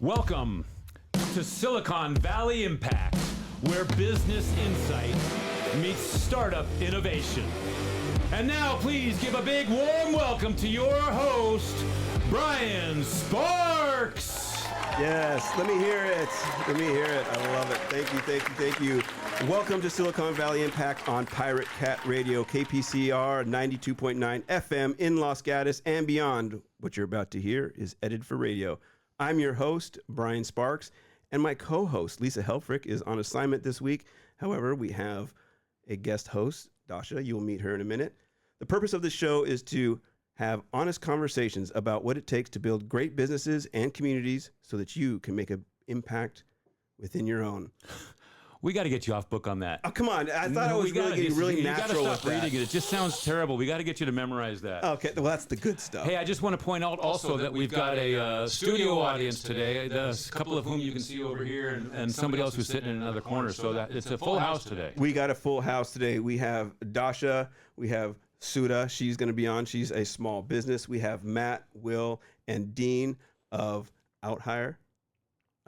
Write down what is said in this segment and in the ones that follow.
Welcome to Silicon Valley Impact, where business insight meets startup innovation. And now please give a big warm welcome to your host, Brian Sparks. Yes, let me hear it. Let me hear it. I love it. Thank you. Welcome to Silicon Valley Impact on Pirate Cat Radio, KPCR 92.9 FM in Los Gatos and beyond. What you're about to hear is edited for radio. I'm your host, Brian Sparks, and my co-host, Lisa Helfrich, is on assignment this week. However, we have a guest host, Dasha. You'll meet her in a minute. The purpose of this show is to have honest conversations about what it takes to build great businesses and communities so that you can make an impact within your own. We got to get you off book on that. Oh, come on. I thought I was getting really natural You got to with stop that. reading it. It just sounds terrible. We got to get you to memorize that. Okay, well, that's the good stuff. Hey, I just want to point out also that we've got a studio audience today, a couple of whom you can see over here, and somebody else who's sitting in another corner, so that it's a full house today. We got a full house today. We have Dasha. We have Sudha. She's going to be on. She's a small business. We have Matt, Will, and Dean of Outhire.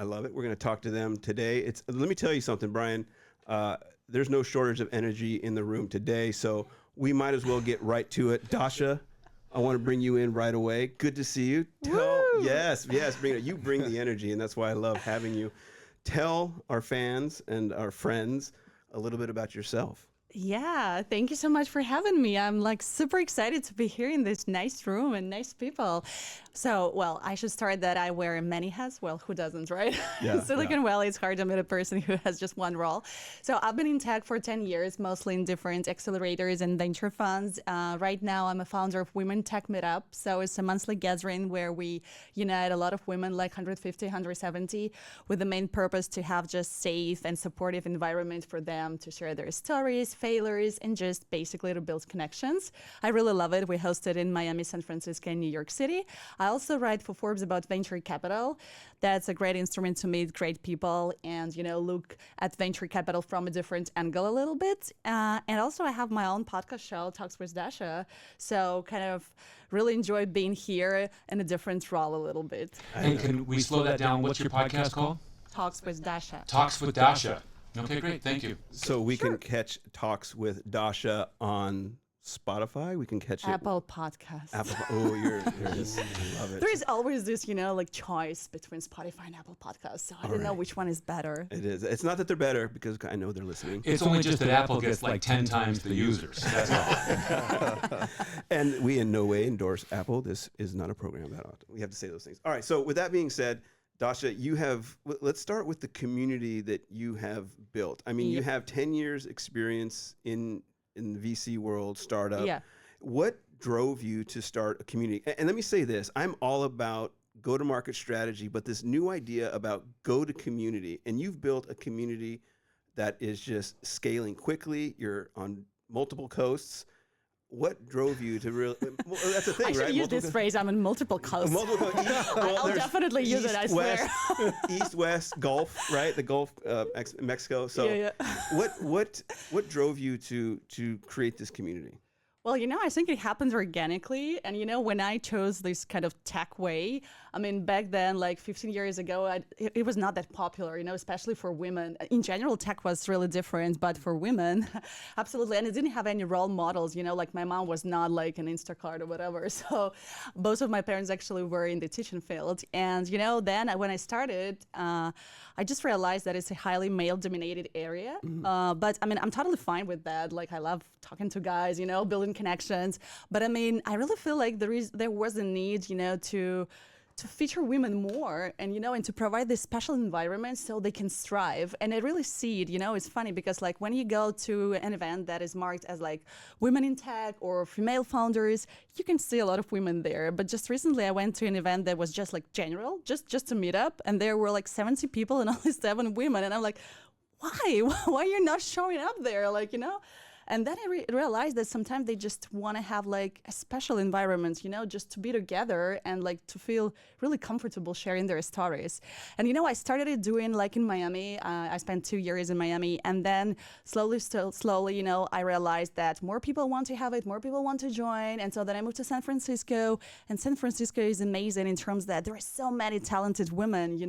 I love it. We're going to talk to them today. Let me tell you something, Brian. There's no shortage of energy in the room today, so we might as well get right to it. Dasha, I want to bring you in right away. Good to see you. Yes, bring it. You bring the energy, and that's why I love having you. Tell our fans and our friends a little bit about yourself. Yeah, thank you so much for having me. I'm like super excited to be here in this nice room and nice people. So, well, I should start that I wear many hats. Well, who doesn't, right? Yeah, Silicon Valley, it's hard to meet a person who has just one role. So I've been in tech for 10 years, mostly in different accelerators and venture funds. Right now, I'm a founder of Women Tech Meetup. So it's a monthly gathering where we unite a lot of women, like 150, 170, with the main purpose to have just safe and supportive environment for them to share their stories, failures, and just basically to build connections. I really love it. We host it in Miami, San Francisco, and New York City. I also write for Forbes about venture capital. That's a great instrument to meet great people and, look at venture capital from a different angle a little bit. And also I have my own podcast show, Talks with Dasha. So kind of really enjoy being here in a different role a little bit. And can we slow that down? What's your podcast called? Talks with Dasha. Talks with Dasha. Okay, great. Thank you. So we can catch Talks with Dasha on Spotify. We can catch Apple Podcasts. Oh, you're just love it. There is always this, choice between Spotify and Apple Podcasts. So I don't know which one is better. It is. It's not that they're better because I know they're listening. It's only just that Apple gets like 10 times the users. That's all. And we in no way endorse Apple. This is not a program that ought. We have to say those things. All right. So with that being said, Dasha, let's start with the community that you have built. I mean, you have 10 years experience in the VC world, startup. Yeah. What drove you to start a community? And let me say this, I'm all about go-to-market strategy, but this new idea about go-to-community, and you've built a community that is just scaling quickly. You're on multiple coasts. What drove you to really? Well, that's the thing, right? I should use this phrase. I'm in multiple coasts. I'll definitely use it. I swear. East, West, Gulf, right? The Gulf, Mexico. So, what drove you to create this community? Well, I think it happens organically. And, when I chose this kind of tech way, I mean, back then, like 15 years ago, it was not that popular, especially for women. In general, tech was really different, but for women, absolutely. And it didn't have any role models, like my mom was not like an Instacart or whatever. So both of my parents actually were in the teaching field. And, then when I started, I just realized that it's a highly male-dominated area. Mm-hmm. But I mean, I'm totally fine with that. Like, I love talking to guys, building connections. But I mean, I really feel like there was a need, to feature women more and, and to provide this special environment so they can strive. And I really see it, it's funny because like when you go to an event that is marked as like women in tech or female founders, you can see a lot of women there. But just recently I went to an event that was just like general, just a meetup. And there were like 70 people and only 7 women. And I'm like, why? Why are you not showing up there? Like, And then I realized that sometimes they just want to have like a special environment, just to be together and like to feel really comfortable sharing their stories. And I started it doing like in Miami. I spent 2 years in Miami, and then slowly, I realized that more people want to have it, more people want to join. And so then I moved to San Francisco, and San Francisco is amazing in terms that there are so many talented women,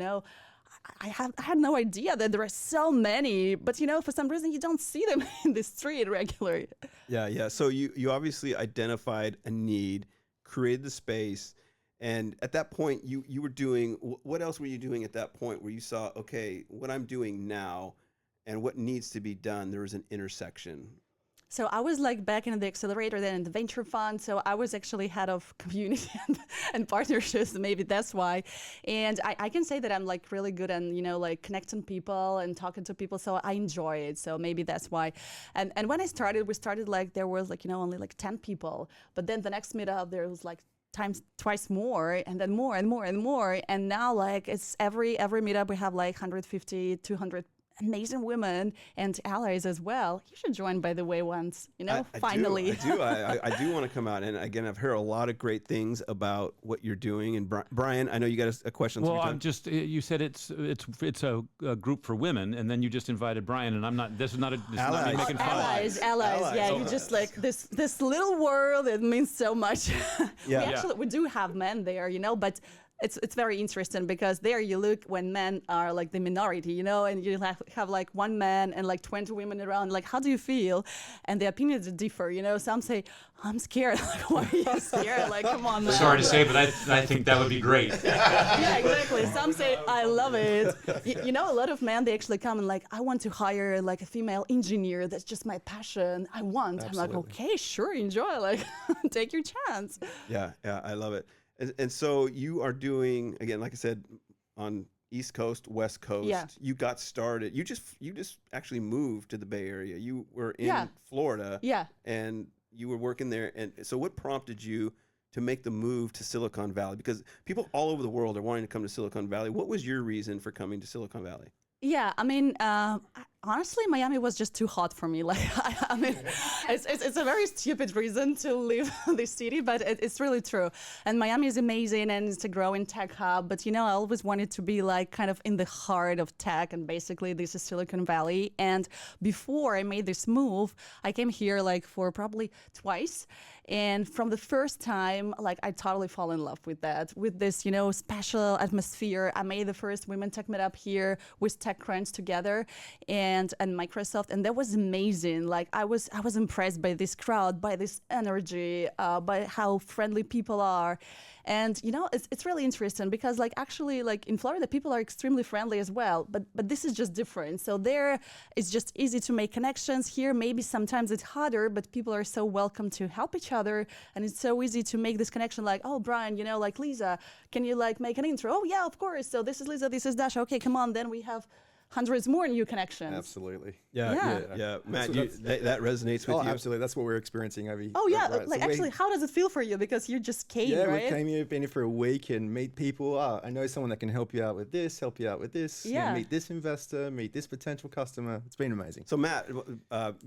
I had no idea that there are so many, but for some reason you don't see them in the street regularly. Yeah. So you obviously identified a need, created the space, and at that point you were doing, what else were you doing at that point where you saw, okay, what I'm doing now and what needs to be done, there was an intersection? So I was like back in the accelerator, then in the venture fund. So I was actually head of community and partnerships. Maybe that's why. And I can say that I'm like really good at, like connecting people and talking to people. So I enjoy it. So maybe that's why. And when we started like, there was like, only like 10 people. But then the next meetup, there was like twice more, and then more and more and more. And now like it's every meetup we have like 150, 200 amazing women and allies as well. You should join, by the way, once, finally. I do want to come out. And again, I've heard a lot of great things about what you're doing. And Brian, I know you got a question. Well, I'm just, you said it's a group for women, and then you just invited Brian, and I'm not, this is not me making fun. Allies. Yeah, you just like this little world, it means so much. Yeah. We do have men there, but it's very interesting because there you look when men are like the minority, and you have like one man and like 20 women around. Like, how do you feel? And the opinions differ, Some say, I'm scared. Like, why are you scared? Like, come on, man. Sorry to say, but I think that would be great. Yeah, exactly. Some say, I love it. A lot of men, they actually come and like, I want to hire like a female engineer. That's just my passion. Absolutely. I'm like, okay, sure, enjoy. Like, take your chance. Yeah, I love it. And so you are doing, again, like I said, on East Coast, West Coast. Yeah. You got started. You just actually moved to the Bay Area. You were in Florida. Yeah. And you were working there. And so what prompted you to make the move to Silicon Valley? Because people all over the world are wanting to come to Silicon Valley. What was your reason for coming to Silicon Valley? Yeah, I mean, honestly, Miami was just too hot for me. Like, I mean, it's a very stupid reason to leave the city, but it's really true. And Miami is amazing, and it's a growing tech hub. But I always wanted to be like kind of in the heart of tech, and basically this is Silicon Valley. And before I made this move, I came here like for probably twice. And from the first time, like I totally fall in love with that, with this, special atmosphere. I made the first Women Tech Meetup here with TechCrunch together and Microsoft, and that was amazing. Like I was impressed by this crowd, by this energy, by how friendly people are. And it's really interesting because like actually like in Florida people are extremely friendly as well, but this is just different. So there it's just easy to make connections. Here maybe sometimes it's harder, but people are so welcome to help each other, and it's so easy to make this connection. Like, oh Brian, like Lisa, can you like make an intro? Oh yeah, of course. So this is Lisa, this is Dasha. Okay, come on. Then we have hundreds more new connections. Absolutely. Yeah. Matt, that resonates with you. Absolutely. That's what we're experiencing over here. Oh, yeah. Right. Like, so actually, how does it feel for you? Because you just came, right? Yeah, we came here, been here for a week and meet people. I know someone that can help you out with this, Yeah. meet this investor, meet this potential customer. It's been amazing. So Matt,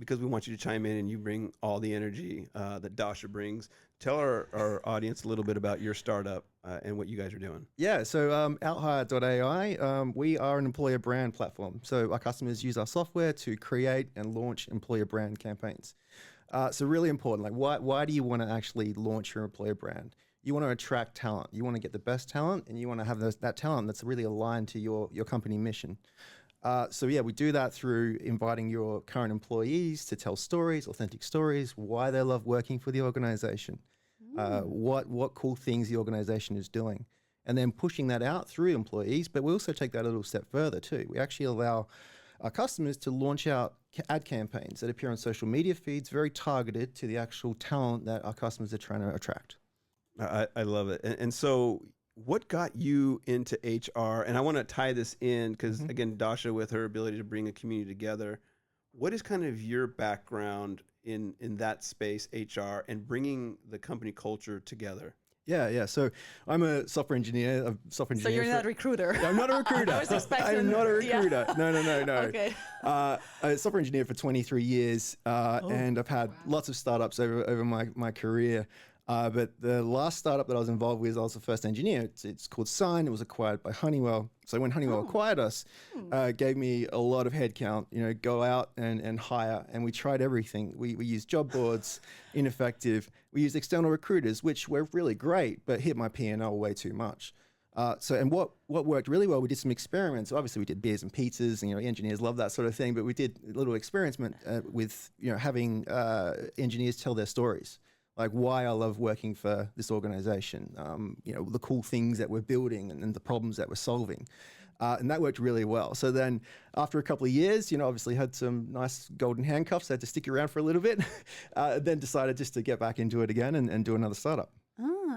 because we want you to chime in and you bring all the energy that Dasha brings, tell our audience a little bit about your startup and what you guys are doing. Yeah, so Outhire.ai, we are an employer brand platform. So our customers use our software to create and launch employer brand campaigns. So really important, like why do you want to actually launch your employer brand? You want to attract talent. You want to get the best talent, and you want to have that talent that's really aligned to your company mission. So yeah, we do that through inviting your current employees to tell stories, authentic stories, why they love working for the organization, what cool things the organization is doing, and then pushing that out through employees. But we also take that a little step further too. We actually allow our customers to launch out ad campaigns that appear on social media feeds, very targeted to the actual talent that our customers are trying to attract. I love it. And so what got you into HR? And I want to tie this in because, again, Dasha, with her ability to bring a community together, what is kind of your background in that space, HR, and bringing the company culture together? Yeah. So I'm a software engineer. So you're not a recruiter. I'm not a recruiter. I was expecting. I'm not a recruiter. Yeah. No. Okay. I'm a software engineer for 23 years, and I've had lots of startups over my career. But the last startup that I was involved with, I was the first engineer. It's called Sign. It was acquired by Honeywell. So when Honeywell acquired us, gave me a lot of headcount, go out and hire. And we tried everything. We used job boards, ineffective. We used external recruiters, which were really great, but hit my P&L way too much. And what worked really well, we did some experiments. Obviously, we did beers and pizzas, and engineers love that sort of thing. But we did a little experiment with having engineers tell their stories, like why I love working for this organization, the cool things that we're building and the problems that we're solving. And that worked really well. So then after a couple of years, obviously had some nice golden handcuffs, had to stick around for a little bit, then decided just to get back into it again and do another startup.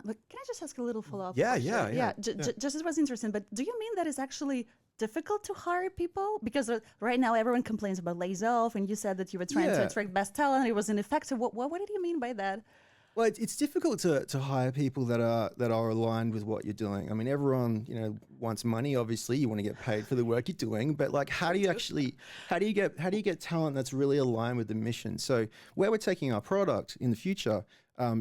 But can I just ask a little follow-up? Yeah. Just it was interesting, but do you mean that it's actually difficult to hire people? Because right now everyone complains about lays off, and you said that you were trying to attract best talent, and it was ineffective. What did you mean by that? Well, it's difficult to hire people that are aligned with what you're doing. I mean, everyone wants money. Obviously, you want to get paid for the work you're doing. But like, how do you get talent that's really aligned with the mission? So where we're taking our product in the future,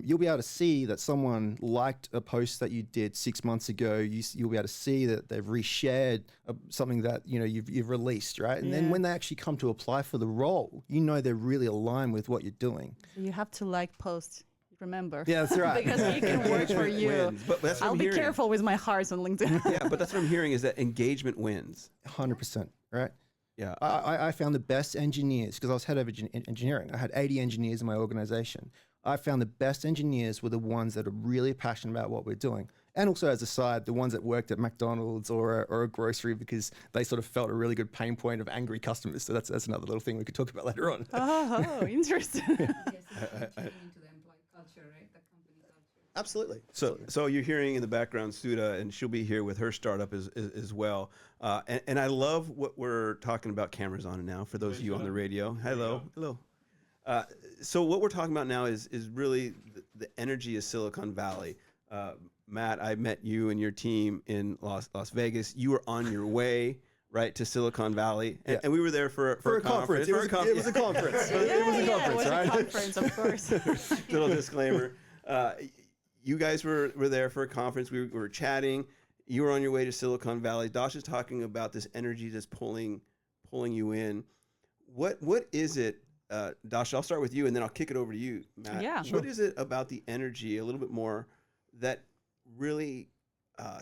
you'll be able to see that someone liked a post that you did 6 months ago. You'll be able to see that they've reshared something that you've released, right? And then when they actually come to apply for the role, they're really aligned with what you're doing. So you have to like posts. Remember. Yeah, that's right. Because he can work for you. Wins. But that's what I'll I'm be hearing. careful with my hearts on LinkedIn. Yeah, but that's what I'm hearing is that engagement wins. 100%, right? Yeah. I found the best engineers because I was head of engineering. I had 80 engineers in my organization. I found the best engineers were the ones that are really passionate about what we're doing. And also, as a side, the ones that worked at McDonald's or a grocery because they sort of felt a really good pain point of angry customers. So that's another little thing we could talk about later on. Oh, interesting. Absolutely. So you're hearing in the background Sudha, and she'll be here with her startup as well. And I love what we're talking about. Cameras on now for those of you on the radio. Hello. So what we're talking about now is really the energy of Silicon Valley. Matt, I met you and your team in Las Vegas. You were on your way, right, to Silicon Valley, and we were there for a conference. It was a conference. It was a conference, right? A conference, of course. Little disclaimer. You guys were there for a conference. We were chatting. You were on your way to Silicon Valley. Dasha's talking about this energy that's pulling you in. What is it, Dasha? I'll start with you, and then I'll kick it over to you, Matt. Yeah, sure. What is it about the energy, a little bit more, that really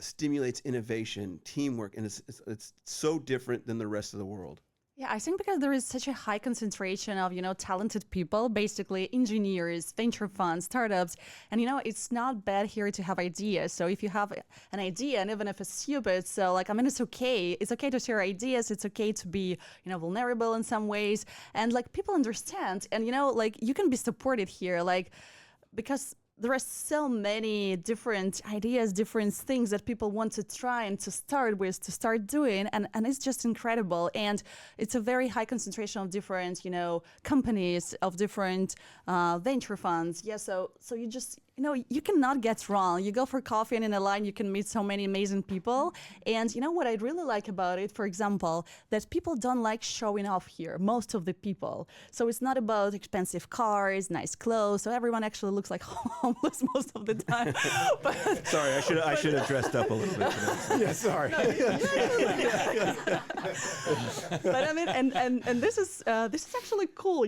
stimulates innovation, teamwork, and it's so different than the rest of the world? Yeah, I think because there is such a high concentration of, talented people, basically engineers, venture funds, startups. And, it's not bad here to have ideas. So if you have an idea, and even if it's stupid, it's okay. It's okay to share ideas. It's okay to be, vulnerable in some ways. And people understand. And, you can be supported here, because there are so many different ideas, different things that people want to try and to start doing. And it's just incredible. And it's a very high concentration of different, companies, of different venture funds. Yeah, so you just, you cannot get wrong. You go for coffee and in a line, you can meet so many amazing people. And what I really like about it, for example, that people don't like showing off here, most of the people. So it's not about expensive cars, nice clothes. So everyone actually looks like homeless most of the time. But, sorry, I should have dressed up a little bit today. Yeah, sorry. But I mean, and this is actually cool,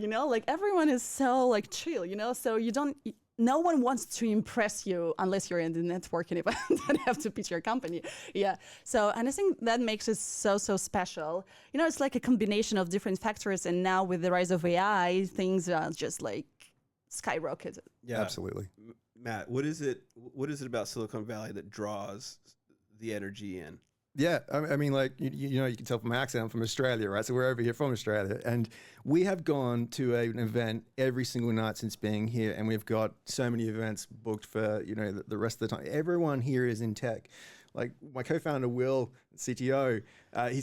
everyone is so chill, so you don't. No one wants to impress you unless you're in the networking event and have to pitch your company. Yeah. So, and I think that makes it so special. It's like a combination of different factors. And now with the rise of AI, things are just skyrocketed. Yeah, absolutely. Matt, what is it about Silicon Valley that draws the energy in? Yeah, I mean, like, you know, you can tell from my accent, I'm from Australia, right? So we're over here from Australia. And we have gone to an event every single night since being here. And we've got so many events booked for, you know, the rest of the time. Everyone here is in tech. Like my co-founder, Will, CTO,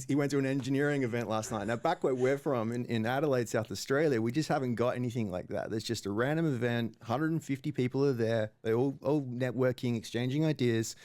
he went to an engineering event last night. Now, back where we're from, in Adelaide, South Australia, we just haven't got anything like that. There's just a random event, 150 people are there. They all networking, exchanging ideas.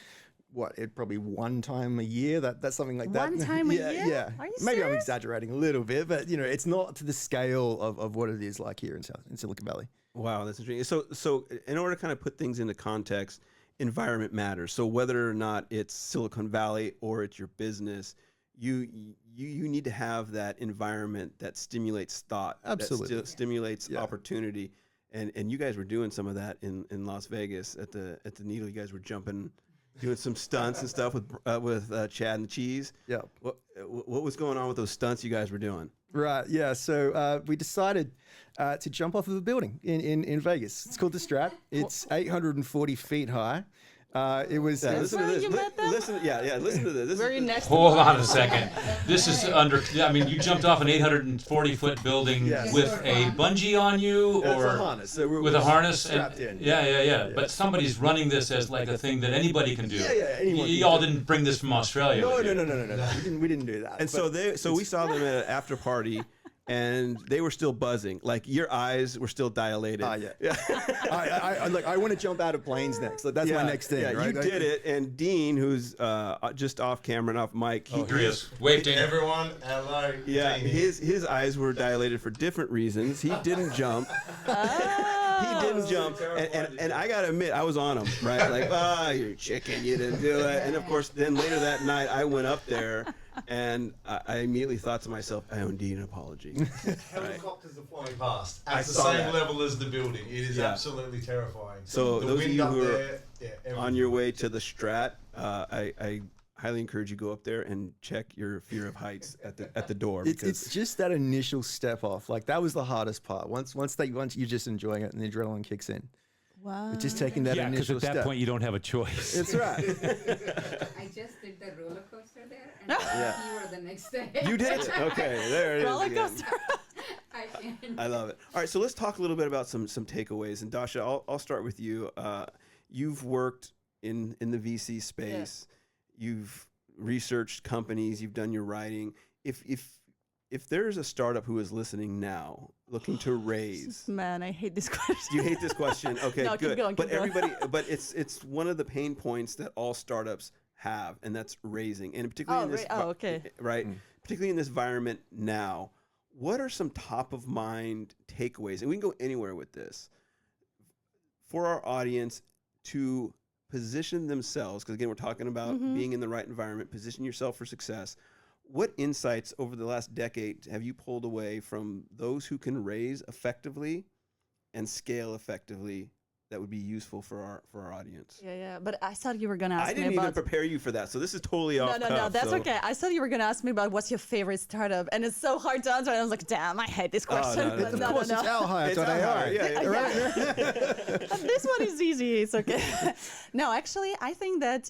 It probably one time a year. That's something like that. One time a year? Yeah. Are you Maybe I'm serious? exaggerating a little bit, but you know, it's not to the scale of what it is like here in Silicon Valley. Wow, that's interesting. So in order to kind of put things into context, environment matters. So whether or not it's Silicon Valley or it's your business, you need to have that environment that stimulates thought, Absolutely. that stimulates opportunity. And you guys were doing some of that in Las Vegas at the Needle. You guys were jumping, doing some stunts and stuff with Chad and the Cheese. Yeah. What was going on with those stunts you guys were doing? Right. Yeah. So we decided to jump off of a building in Vegas. It's called the Strat. It's 840 feet high. It was. Listen to where this. you met them? Listen to this. This Very is, next. Hold on a second. This is I mean, you jumped off an 840-foot building Yes. with a bungee on you, It's or a harness. So we're with a harness. strapped in. Yeah. But somebody's running this as like a thing that anybody can do. Yeah, anyone You can all do. didn't bring this from Australia. No. with you. We didn't do that. and so we saw them at an after party, and they were still buzzing. Like your eyes were still dilated. Yeah. I want to jump out of planes next. Like, that's my next thing. Yeah, right? you did it. And Dean, who's just off camera and off mic, Here he is. Wave to Everyone, hello. yeah, Dean here. his eyes were dilated for different reasons. He didn't jump. He didn't jump, and I gotta admit, I was on him, right? Like, you're chicken, you didn't do it. And of course, then later that night, I went up there, and I immediately thought to myself, I owe Dean an apology. Helicopters are flying past I at the saw same that. level as the building. It is Yeah. absolutely terrifying. So the those of wind you up who are there, everything. On your way to the Strat, I highly encourage you go up there and check your fear of heights at the door. It's just that initial step off. Like, that was the hardest part. Once you're just enjoying it and the adrenaline kicks in. Wow. It's just taking that Yeah, because initial at that step. point you don't have a choice. It's right. I just did the roller coaster there, and you were the next day. You did it? Okay, there it is. Roller again. coaster. I love it. All right, so let's talk a little bit about some takeaways. And Dasha, I'll start with you. You've worked in the VC space. You've researched companies. You've done your writing. If there's a startup who is listening now, looking to raise. Man, I hate this question. You hate this question. Okay, No, keep good. going, But keep going. everybody, but it's one of the pain points that all startups have, and that's raising. And particularly in this, okay. right? Particularly in this environment now. What are some top of mind takeaways? And we can go anywhere with this for our audience to position themselves. Because again, we're talking about being in the right environment. Position yourself for success. What insights over the last decade have you pulled away from those who can raise effectively and scale effectively that would be useful for our audience? Yeah. But I thought you were gonna ask I me didn't even about. prepare you for that, so this is totally off No, cuff, that's so- okay. I thought you were gonna ask me about what's your favorite startup, and it's so hard to answer. And I was like, damn, I hate this question. no, no, But no. Of course, it's our It's our hire, yeah. But this one is easy. It's okay. No, actually, I think that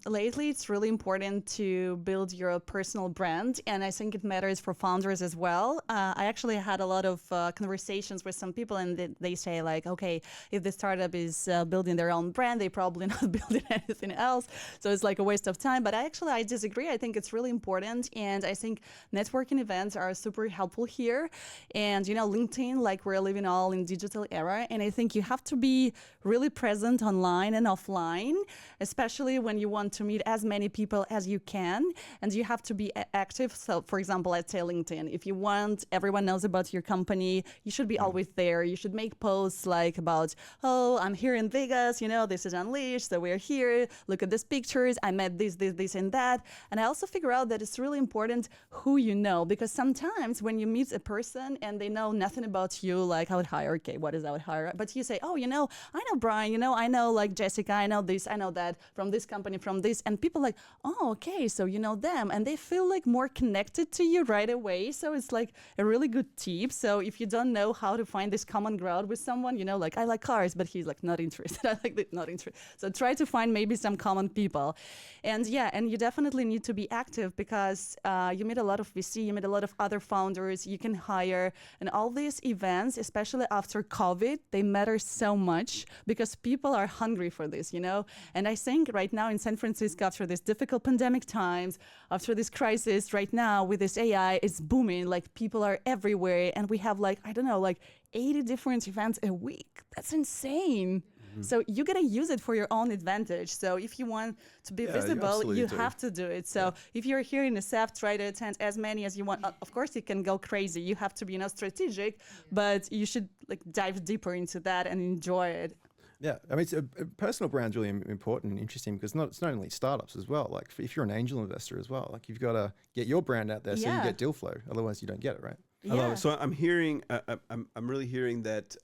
lately it's really important to build your personal brand, and I think it matters for founders as well. I actually had a lot of conversations with some people, and they say like, okay, if the startup is building their own brand, they probably not building anything else, so it's like a waste of time. But I disagree. I think it's really important, and I think networking events are super helpful here. And LinkedIn, like, we're living all in digital era, and I think you have to be really present online and offline, especially when you want to meet as many people as you can, and you have to be active. So for example, let's say LinkedIn, if you want everyone knows about your company, you should be always there. You should make posts like about, oh, I'm here in Vegas, this is Unleashed, so we're here, look at these pictures, I met this and that. And I also figure out that it's really important who you know, because sometimes when you meet a person and they know nothing about you, like I would hire, okay, what is I would hire? But you say, oh, I know Brian, I know like Jessica, I know this, I know that from this company, from this, and people like, oh, okay, so you know them, and they feel like more connected to you right away. So it's like a really good tip. So if you don't know how to find this common ground with someone, like I like cars, but that he's like not interested. I like that not interested. So try to find maybe some common people. And yeah, and you definitely need to be active because you meet a lot of VC, you meet a lot of other founders, you can hire, and all these events, especially after COVID, they matter so much because people are hungry for this, you know? And I think right now in San Francisco, after this difficult pandemic times, after this crisis right now with this AI, it's booming, like people are everywhere. And we have like, I don't know, like 80 different events a week. That's insane. So you gotta use it for your own advantage. So if you want to be visible, you have to do it. So if you're here in the SF, try to attend as many as you want. Of course, you can go crazy. You have to be, you know, strategic, but you should like dive deeper into that and enjoy it. Yeah, I mean, it's a personal brand's really important and interesting because it's not only startups as well. Like if you're an angel investor as well, like you've got to get your brand out there so you get deal flow. Otherwise, you don't get it, right? I love it. So I'm hearing, I'm really hearing that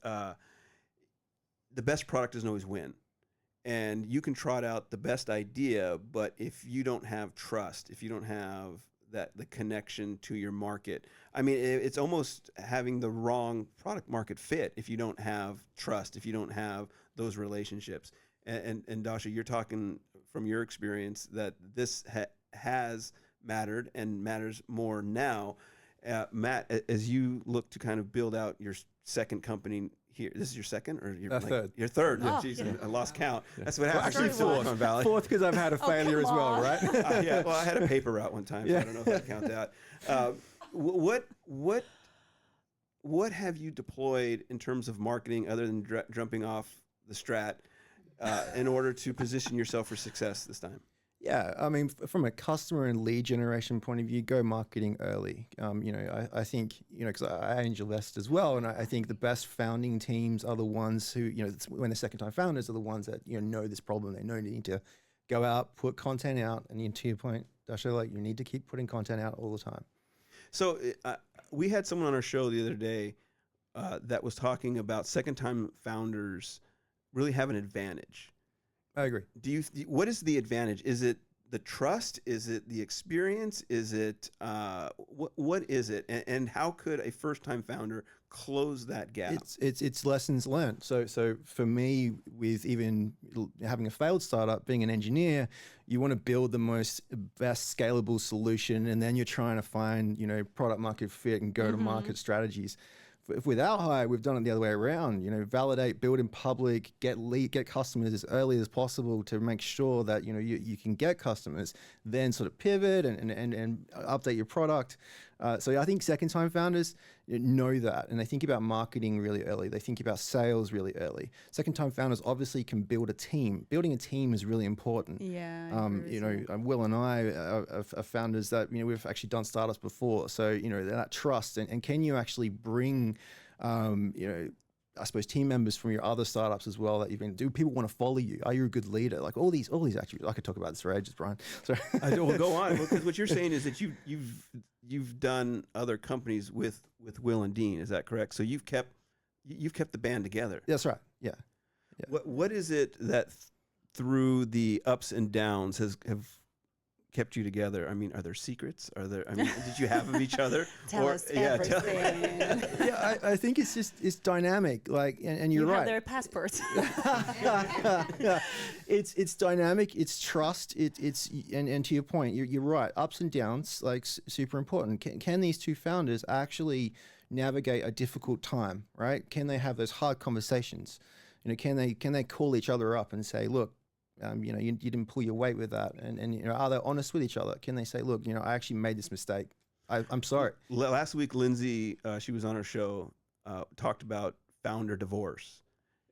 the best product doesn't always win. And you can trot out the best idea, but if you don't have trust, if you don't have the connection to your market, I mean, it's almost having the wrong product market fit if you don't have trust, if you don't have those relationships. And Dasha, you're talking from your experience that this has mattered and matters more now. Matt, as you look to kind of build out your second company here, this is your second or your third? Your third. Oh, Jeez, yeah. I lost count. That's what happens. Actually, in Silicon Valley. fourth because I've had a failure as come well, on. right? Yeah, well, I had a paper route one time, so I don't know if that counts out. What have you deployed in terms of marketing other than jumping off the strat in order to position yourself for success this time? Yeah, I mean, from a customer and lead generation point of view, go marketing early. You know, I think, you know, because I angel invest as well, and I think the best founding teams are the ones who, you know, when they're second-time founders are the ones that, you know this problem. They know you need to go out, put content out, and to your point, Dasha, like you need to keep putting content out all the time. So we had someone on our show the other day that was talking about second-time founders really have an advantage. I agree. What is the advantage? Is it the trust? Is it the experience? Is it what is it? And how could a first-time founder close that gap? It's lessons learned. So for me, with even having a failed startup, being an engineer, you want to build the best scalable solution, and then you're trying to find, you know, product market fit and go to market strategies. With our hire, we've done it the other way around. You know, validate, build in public, get customers as early as possible to make sure that, you know, you can get customers, then sort of pivot and update your product. So I think second-time founders know that, and they think about marketing really early. They think about sales really early. Second-time founders obviously can build a team. Building a team is really important. Yeah. You know, Will and I are founders that, you know, we've actually done startups before. So, you know, that trust and can you actually bring, you know, I suppose team members from your other startups as well that you've been. Do people want to follow you? Are you a good leader? Like all these attributes. I could talk about this for ages, Brian. So Well, go on, because what you're saying is that you've done other companies with Will and Dean. Is that correct? So you've kept the band together. That's right. Yeah. What is it that through the ups and downs have kept you together? I mean, are there secrets? Did you have of each other? Tell us everything. Yeah, I think it's dynamic. Like, and you're You right. have their passports. It's dynamic. It's trust. And to your point, you're right. Ups and downs, like super important. Can these two founders actually navigate a difficult time? Right? Can they have those hard conversations? You know, can they call each other up and say, look, you know, you didn't pull your weight with that, and you know, are they honest with each other? Can they say, look, you know, I actually made this mistake. I'm sorry. Last week, Lindsay, she was on our show, talked about founder divorce.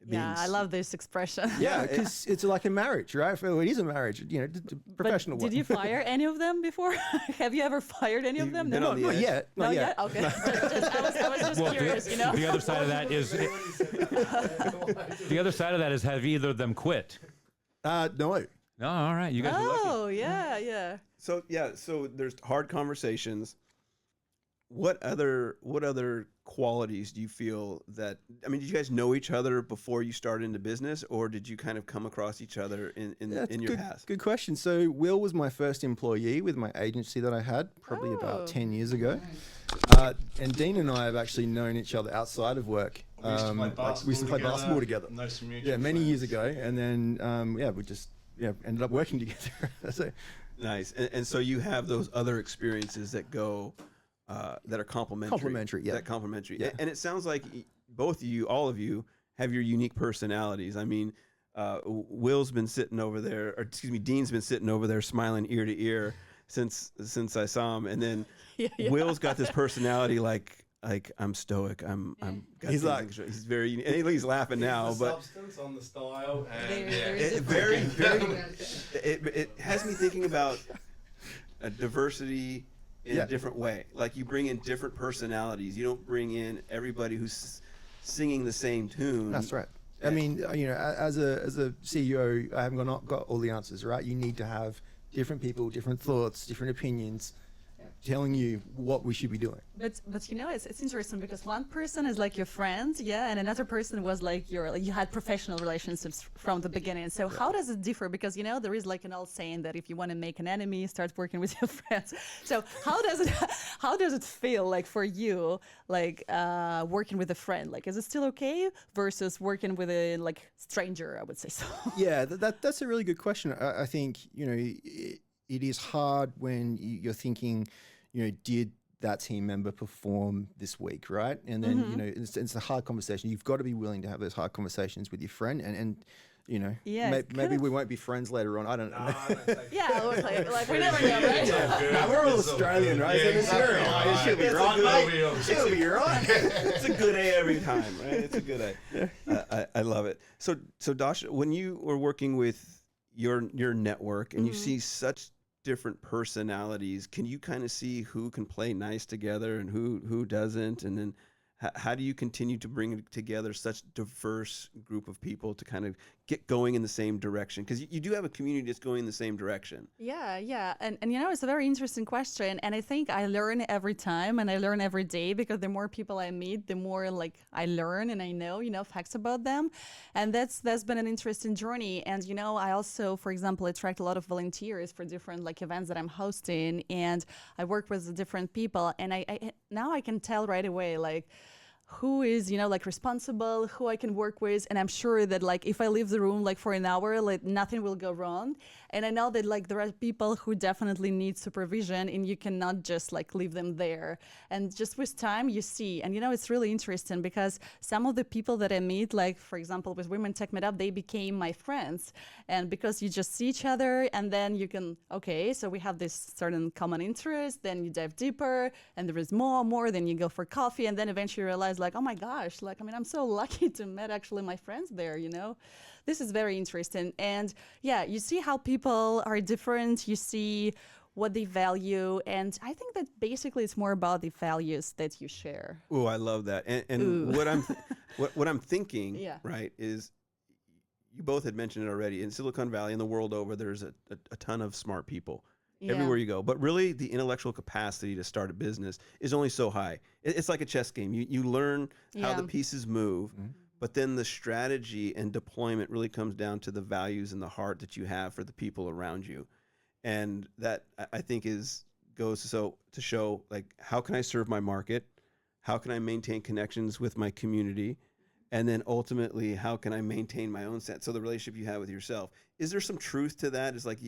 Yeah, I love this expression. Yeah, because it's like a marriage, right? Well, it is a marriage, you know, professional one. Did you fire any of them before? Have you ever fired any of them? been No, on the Not edge? yet. not yet. Okay, I was just curious, you know. The other side of that is have either of them quit? No. No, all right, you guys are lucky. Oh, yeah. So there's hard conversations. What other qualities do you feel that, I mean, did you guys know each other before you started into business, or did you kind of come across each other in your past? Good question. So Will was my first employee with my agency that I had probably about 10 years ago. And Dean and I have actually known each other outside of work. We used to play basketball together. Know some mutual Many years friends. ago, and then we just ended up working together. So, Nice. And so you have those other experiences that go that are complementary. Complementary, yeah. That complementary. Yeah. And it sounds like both of you, all of you, have your unique personalities. I mean, Will's been sitting over there, or excuse me, Dean's been sitting over there smiling ear to ear since I saw him, and then Will's got this personality like I'm stoic. He's like he's very, and he's laughing now, the but substance on the style and it has me thinking about a diversity in a different way. Like you bring in different personalities. You don't bring in everybody who's singing the same tune. that's right. I mean, as a CEO, I haven't got all the answers, right? You need to have different people, different thoughts, different opinions, telling you what we should be doing. But it's interesting because one person is like your friend, and another person was like you had professional relationships from the beginning. So how does it differ? Because there is like an old saying that if you want to make an enemy, start working with your friends. So how does it feel like for you, like working with a friend? Like, is it still okay versus working with a like stranger? I would say so. Yeah, that's a really good question. I think it is hard when you're thinking, did that team member perform this week, right? And then, it's a hard conversation. You've got to be willing to have those hard conversations with your friend and maybe we won't be friends later on. I don't know. Like we never know, right? We're all Australian, right? Yeah, She'll be it's right, a good mate. deal. She'll be right. It's a good A every time, right? It's a good A. I love it. So Dasha, when you were working with your network and you see such different personalities, can you kind of see who can play nice together and who doesn't? And then how do you continue to bring together such diverse group of people to kind of get going in the same direction? Because you do have a community that's going in the same direction. Yeah. And it's a very interesting question. And I think I learn every time and I learn every day because the more people I meet, the more like I learn and I know, facts about them. And that's been an interesting journey. And, I also, for example, attract a lot of volunteers for different like events that I'm hosting, and I work with different people. And I now I can tell right away, like, who is like responsible, who I can work with, and I'm sure that like if I leave the room like for an hour, like nothing will go wrong. And I know that like there are people who definitely need supervision, and you cannot just like leave them there. And just with time, you see, and it's really interesting because some of the people that I meet, like for example with Women Tech Meetup, they became my friends, and because you just see each other, and then you can so we have this certain common interest, then you dive deeper, and there is more, then you go for coffee, and then eventually you realize like, oh my gosh, like I'm so lucky to meet actually my friends there. This is very interesting. And you see how people are different, you see what they value, and I think that basically it's more about the values that you share. Oh, I love that. And what I'm thinking, right, is you both had mentioned it already. In Silicon Valley and the world over, there's a ton of smart people everywhere you go. But really, the intellectual capacity to start a business is only so high. It's like a chess game. You learn how the pieces move, but then the strategy and deployment really comes down to the values and the heart that you have for the people around you. And that, I think, goes to show, like, how can I serve my market? How can I maintain connections with my community? And then ultimately, how can I maintain my own sense? So the relationship you have with yourself. Is there some truth to that? Is like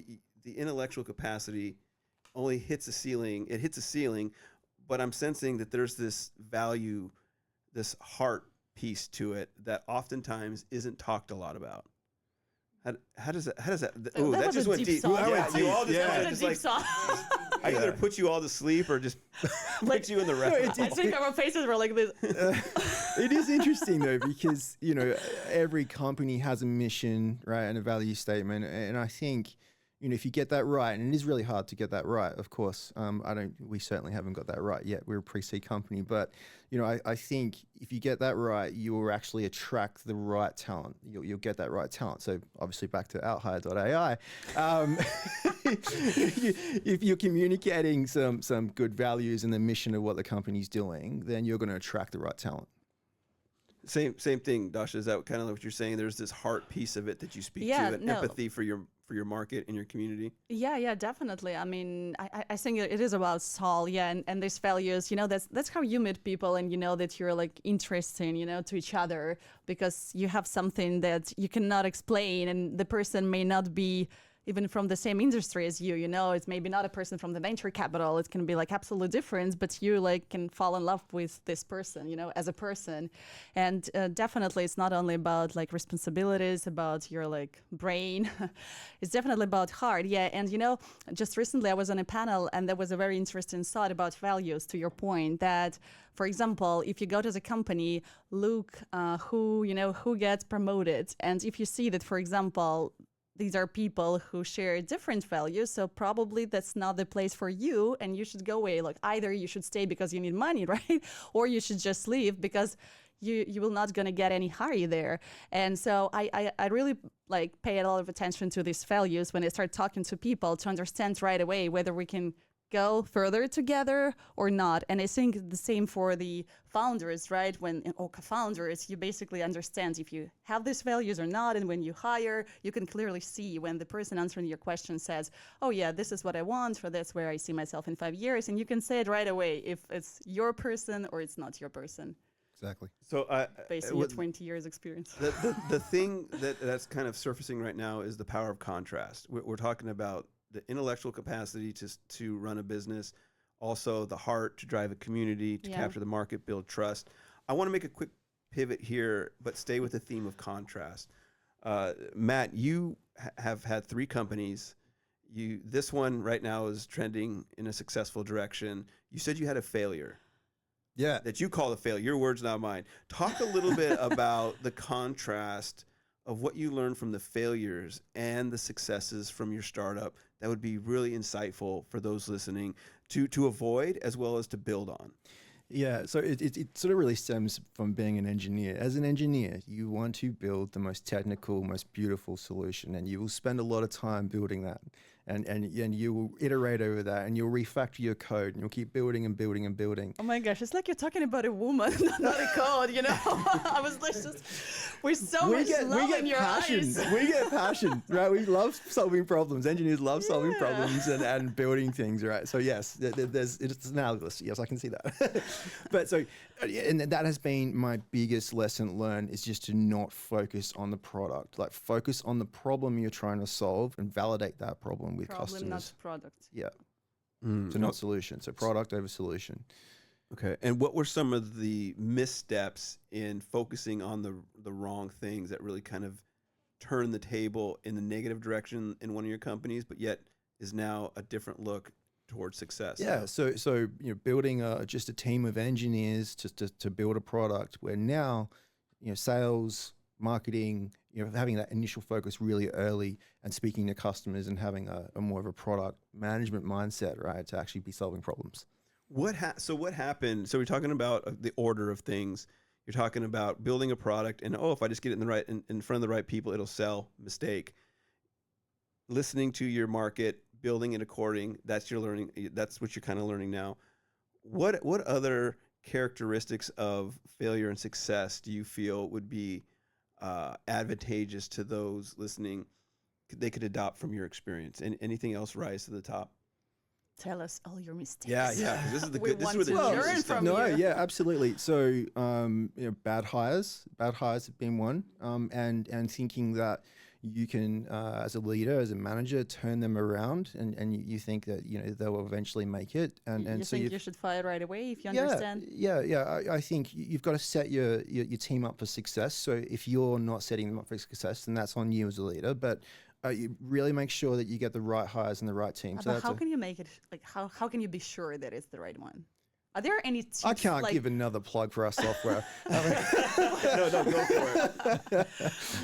the intellectual capacity only hits a ceiling. It hits a ceiling, but I'm sensing that there's this value, this heart piece to it that oftentimes isn't talked a lot about. How does that? Ooh, that just went deep. Song. You all just That kinda was just a deep like, song. I either put you all to sleep or just put you in the rest. I think our faces were like this. It is interesting though, because every company has a mission, right, and a value statement, and I think if you get that right, and it is really hard to get that right, of course. We certainly haven't got that right yet. We're a pre-seed company, but I think if you get that right, you will actually attract the right talent. You'll get that right talent. So obviously back to outhire.ai. If you're communicating some good values and the mission of what the company's doing, then you're going to attract the right talent. Same thing, Dasha. Is that kind of what you're saying? There's this heart piece of it that you speak to, and empathy for your for your market and your community? Yeah, definitely. I mean, I think it is about soul, and these values, that's how you meet people, and that you're like interesting, to each other, because you have something that you cannot explain, and the person may not be even from the same industry as you, it's maybe not a person from the venture capital. It can be like absolutely different, but you like can fall in love with this person, as a person. And definitely it's not only about like responsibilities, about your like brain. It's definitely about heart. Yeah. And, just recently I was on a panel and there was a very interesting thought about values, to your point, that, for example, if you go to the company, look who gets promoted. And if you see that, for example, these are people who share different values, so probably that's not the place for you, and you should go away. Like either you should stay because you need money, right? Or you should just leave because you will not gonna get any higher there. And so I really like pay a lot of attention to these values when I start talking to people to understand right away whether we can go further together or not. And I think the same for the founders, right? Or co-founders, you basically understand if you have these values or not. And when you hire, you can clearly see when the person answering your question says, oh yeah, this is what I want, or that's where I see myself in 5 years. And you can say it right away if it's your person or it's not your person. Exactly. So based on your 20 years experience. the thing that's kind of surfacing right now is the power of contrast. We're talking about the intellectual capacity to run a business, also the heart to drive a community, to capture the market, build trust. I want to make a quick pivot here, but stay with the theme of contrast. Matt, you have had 3 companies. This one right now is trending in a successful direction. You said you had a failure. Yeah. That you call a failure. Your words, not mine. Talk a little bit about the contrast of what you learned from the failures and the successes from your startup. That would be really insightful for those listening to avoid as well as to build on. Yeah, so it sort of really stems from being an engineer. As an engineer, you want to build the most technical, most beautiful solution, and you will spend a lot of time building that. And you will iterate over that, and you'll refactor your code, and you'll keep building and building and building. Oh my gosh, it's like you're talking about a woman, not a code, I was like just with so much love in your eyes. We get passion, right? We love solving problems. Engineers love solving problems and building things, right? So yes, it's analogous. Yes, I can see that. But so, and that has been my biggest lesson learned, is just to not focus on the product. Like focus on the problem you're trying to solve and validate that problem with customers. Not product. Yeah. So not solution. So product over solution. Okay. And what were some of the missteps in focusing on the wrong things that really kind of turned the table in the negative direction in one of your companies, but yet is now a different look towards success? Yeah. So building just a team of engineers to build a product where now, sales, marketing, having that initial focus really early and speaking to customers and having a more of a product management mindset, right, to actually be solving problems. So what happened? So we're talking about the order of things. You're talking about building a product and, if I just get it in front of the right people, it'll sell. Mistake. Listening to your market, building it according, that's your learning. That's what you're kind of learning now. What other characteristics of failure and success do you feel would be advantageous to those listening, they could adopt from your experience? And anything else rise to the top? Tell us all your mistakes. Yeah. 'Cause this is We this is want where the to juice learn is from coming. No, you. yeah, absolutely. So, bad hires have been one, and thinking that you can, as a leader, as a manager, turn them around, and you think that they will eventually make it, and You so think you should fire right away if you understand? Yeah. I think you've got to set your team up for success. So if you're not setting them up for success, then that's on you as a leader. But you really make sure that you get the right hires and the right team. But how can you make it, like, how can you be sure that it's the right one? Are there any tips? I can't give another plug for our software. No, go for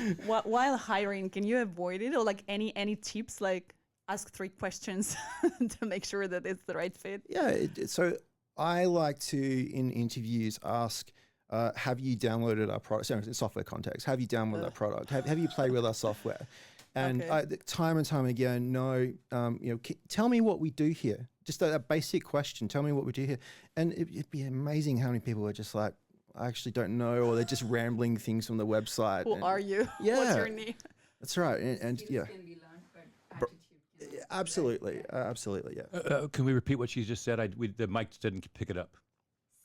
it. While hiring, can you avoid it? Or like any tips, like ask 3 questions to make sure that it's the right fit? Yeah, so I like to, in interviews, ask, have you downloaded our product? So in software context, have you downloaded our product? Have you played with our software? And time and time again, no, tell me what we do here. Just a basic question. Tell me what we do here. And it'd be amazing how many people are just like, I actually don't know, or they're just rambling things from the website. Who are you? Yeah. What's your name? That's right. And Skills yeah. can be learned, but Absolutely, yeah. Can we repeat what she just said? The mic didn't pick it up.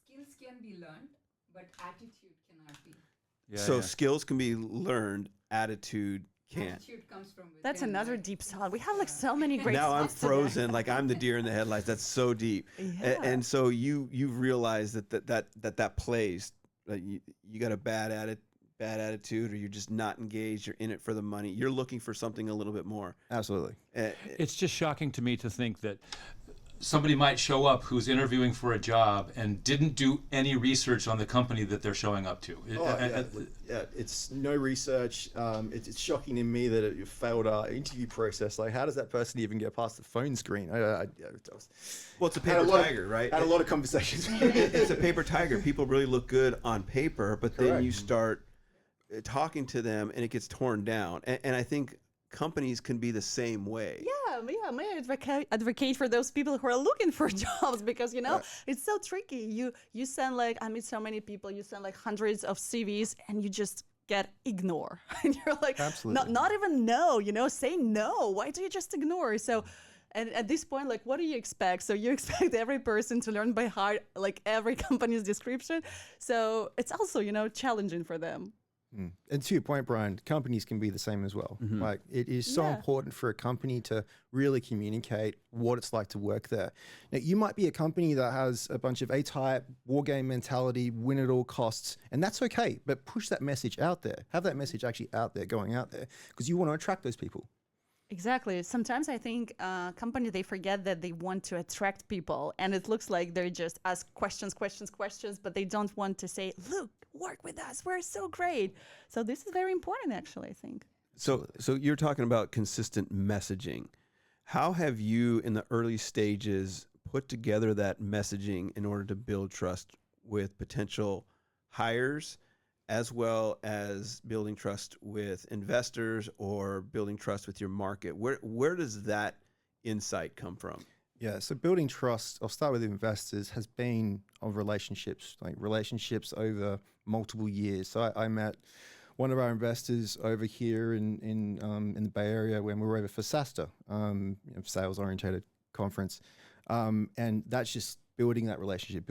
Skills can be learned, but attitude cannot be. Yeah, So yeah. skills can be learned, attitude can't. Attitude comes from within. That's another deep thought. We have like so many great Now I'm thoughts today. frozen, like I'm the deer in the headlights. That's so deep. Yeah. And so you've realized that plays. You got a bad attitude, or you're just not engaged. You're in it for the money. You're looking for something a little bit more. Absolutely. It's just shocking to me to think that somebody might show up who's interviewing for a job and didn't do any research on the company that they're showing up to. It's no research. It's shocking to me that it failed our interview process. Like, how does that person even get past the phone screen? Well, it's a paper tiger, right? Had a lot of conversations. It's a paper tiger. People really look good on paper, but then Correct. you start talking to them and it gets torn down. And I think companies can be the same way. May I advocate for those people who are looking for jobs, because it's so tricky. You send like, I meet so many people, you send like hundreds of CVs and you just get ignore. And you're like, Absolutely. not even no, say no. Why do you just ignore? So, and at this point, like, what do you expect? So you expect every person to learn by heart, like every company's description. So it's also, challenging for them. And to your point, Brian, companies can be the same as well. Like, it is so important for a company to really communicate what it's like to work there. Now, you might be a company that has a bunch of A-type, war game mentality, win at all costs, and that's okay, but push that message out there. Have that message actually out there, going out there, because you want to attract those people. Exactly. Sometimes I think companies, they forget that they want to attract people, and it looks like they're just ask questions, but they don't want to say, look, work with us. We're so great. So this is very important, actually, I think. So you're talking about consistent messaging. How have you, in the early stages, put together that messaging in order to build trust with potential hires, as well as building trust with investors or building trust with your market? Where does that insight come from? Yeah, so building trust, I'll start with investors, has been of relationships, like relationships over multiple years. So I met one of our investors over here in the Bay Area when we were over for SASTA, sales-oriented conference. And that's just building that relationship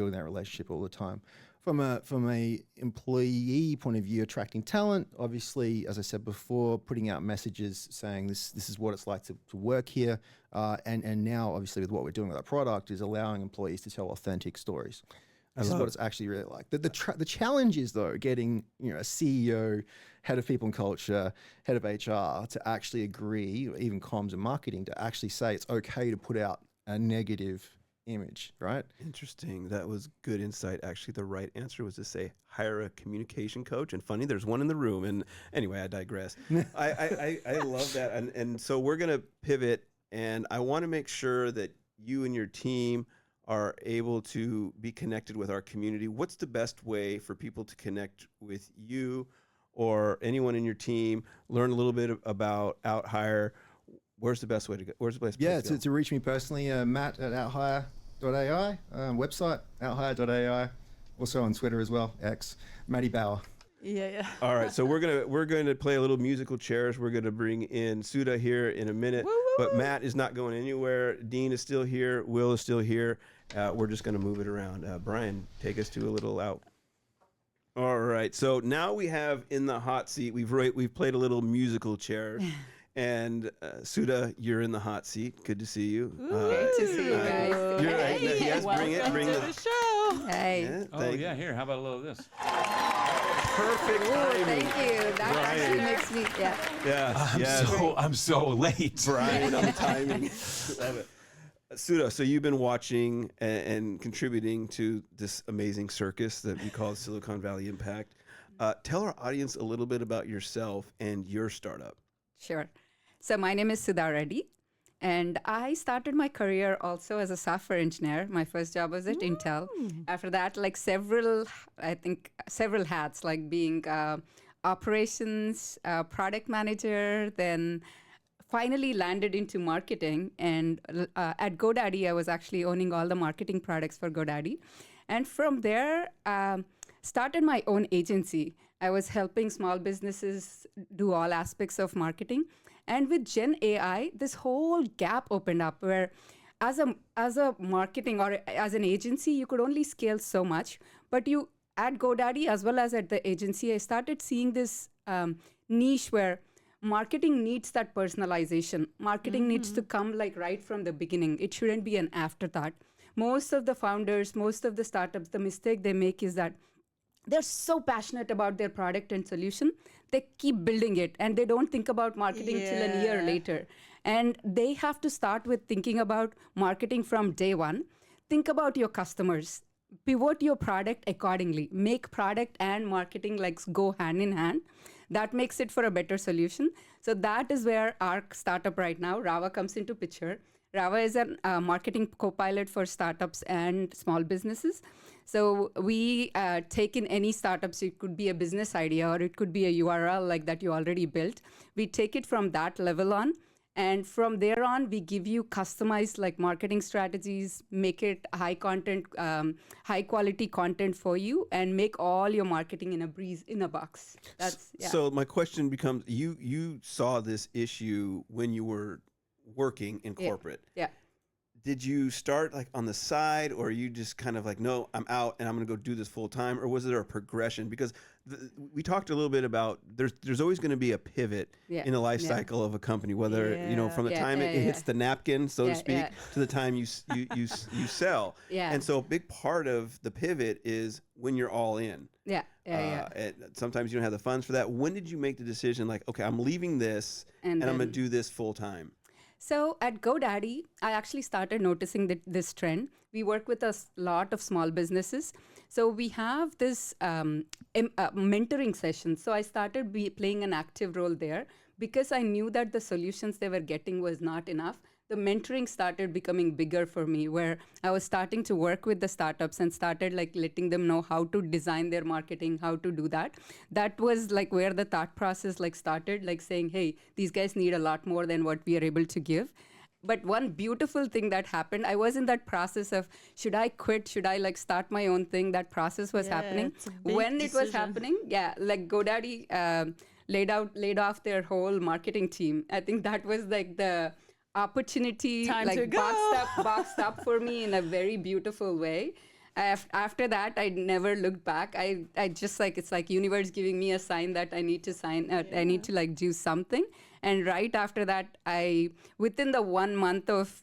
all the time. From a employee point of view, attracting talent, obviously, as I said before, putting out messages saying this is what it's like to work here. And now, obviously, with what we're doing with our product, is allowing employees to tell authentic stories. This is what it's actually really like. The challenge is, though, getting a CEO, head of people and culture, head of HR to actually agree, or even comms and marketing, to actually say it's okay to put out a negative image, right? Interesting. That was good insight. Actually, the right answer was to say hire a communication coach. And funny, there's one in the room. And anyway, I digress. I love that. And so we're going to pivot, and I want to make sure that you and your team are able to be connected with our community. What's the best way for people to connect with you or anyone in your team, learn a little bit about OutHire? Where's the best way to go? Where's the place Yeah, to go? to reach me personally, Matt at outhire.ai, website, outhire.ai, also on Twitter as well, X, Matty Bauer. Yeah. All right, so we're gonna play a little musical chairs. We're gonna bring in Sudha here in a minute, but Matt is not going anywhere. Dean is still here. Will is still here. We're just gonna move it around. Brian, take us to a little out. All right, so now we have in the hot seat. We've played a little musical chair. And Sudha, you're in the hot seat. Good to see you. Great to see you guys. You're right. Yes, bring it. Bring to the the show. Hey. Yeah, Oh, thank yeah, here, how about a little of this? Perfect timing. Thank you. That actually makes me, Yes. I'm so late. Brian on the timing. Love it. Sudha, so you've been watching and contributing to this amazing circus that we call Silicon Valley Impact. Tell our audience a little bit about yourself and your startup. Sure. So my name is Sudha Reddy, and I started my career also as a software engineer. My first job was at Intel. After that, like several hats, like being operations, product manager, then finally landed into marketing. And at GoDaddy, I was actually owning all the marketing products for GoDaddy. And from there, started my own agency. I was helping small businesses do all aspects of marketing. And with Gen AI, this whole gap opened up where as a marketing or as an agency, you could only scale so much. But you at GoDaddy as well as at the agency, I started seeing this niche where marketing needs that personalization. Marketing needs to come like right from the beginning. It shouldn't be an afterthought. Most of the founders, most of the startups, the mistake they make is that they're so passionate about their product and solution, they keep building it and they don't think about marketing till a year later. And they have to start with thinking about marketing from day one. Think about your customers. Pivot your product accordingly. Make product and marketing like go hand in hand. That makes it for a better solution. So that is where our startup right now, Rava, comes into picture. Rava is a marketing co-pilot for startups and small businesses. So we take in any startups. It could be a business idea or it could be a URL like that you already built. We take it from that level on. And from there on, we give you customized like marketing strategies, make it high content, high quality content for you, and make all your marketing in a breeze, in a box. That's So my question becomes: you saw this issue when you were working in corporate. Yeah. Did you start like on the side, or you just kind of like, no, I'm out and I'm going to go do this full time, or was there a progression? Because we talked a little bit about there's always going to be a pivot in the life cycle of a company, whether from the time it hits the napkin, so to speak, to the time you sell. And so a big part of the pivot is when you're all in. And sometimes you don't have the funds for that. When did you make the decision, like, okay, I'm leaving this and I'm going to do this full time? So at GoDaddy, I actually started noticing this trend. We work with a lot of small businesses. So we have this mentoring session. So I started playing an active role there because I knew that the solutions they were getting was not enough. The mentoring started becoming bigger for me, where I was starting to work with the startups and started like letting them know how to design their marketing, how to do that. That was like where the thought process like started, like saying, hey, these guys need a lot more than what we are able to give. But one beautiful thing that happened, I was in that process of, should I quit? Should I like start my own thing? That process was happening. When it was happening, like GoDaddy laid off their whole marketing team. I think that was like the opportunity Time like to go. boxed up for me in a very beautiful way. After that, I never looked back. I just like, it's like universe giving me a sign that I need to I need to like do something. And right after that, within the 1 month of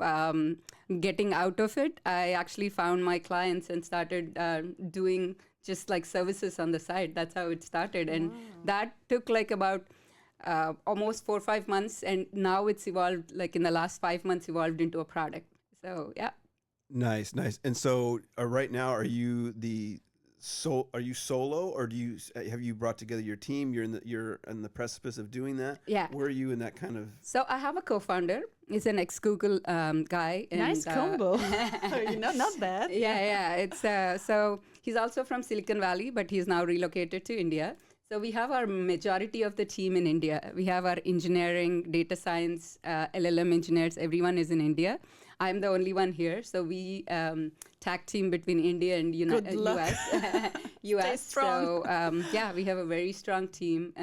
getting out of it, I actually found my clients and started doing just like services on the side. That's how it started. And that took like about almost 4 or 5 months, and now it's evolved, like in the last 5 months, evolved into a product. So yeah. Nice. And so right now, are you solo, or have you brought together your team? You're in the precipice of doing that. Yeah. Where are you in that kind of? So I have a co-founder. He's an ex-Google guy. And, Nice combo. Not bad. Yeah. It's so he's also from Silicon Valley, but he's now relocated to India. So we have our majority of the team in India. We have our engineering, data science, LLM engineers. Everyone is in India. I'm the only one here. So we tag team between India and US. Stay strong. So we have a very strong team.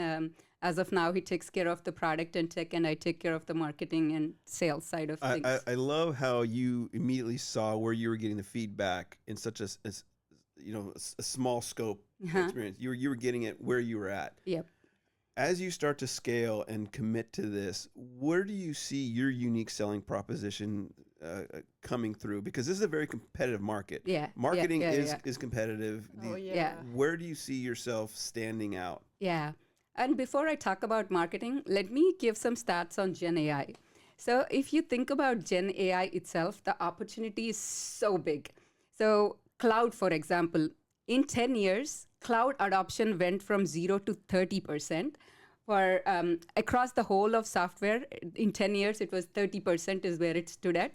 As of now, he takes care of the product and tech, and I take care of the marketing and sales side of things. I love how you immediately saw where you were getting the feedback in such a small scope experience. You were getting it where you were at. Yep. As you start to scale and commit to this, where do you see your unique selling proposition coming through? Because this is a very competitive market. Marketing is competitive. Where do you see yourself standing out? Yeah. And before I talk about marketing, let me give some stats on Gen AI. So if you think about Gen AI itself, the opportunity is so big. So cloud, for example, in 10 years, cloud adoption went from 0 to 30%. For across the whole of software, in 10 years, it was 30% is where it stood at.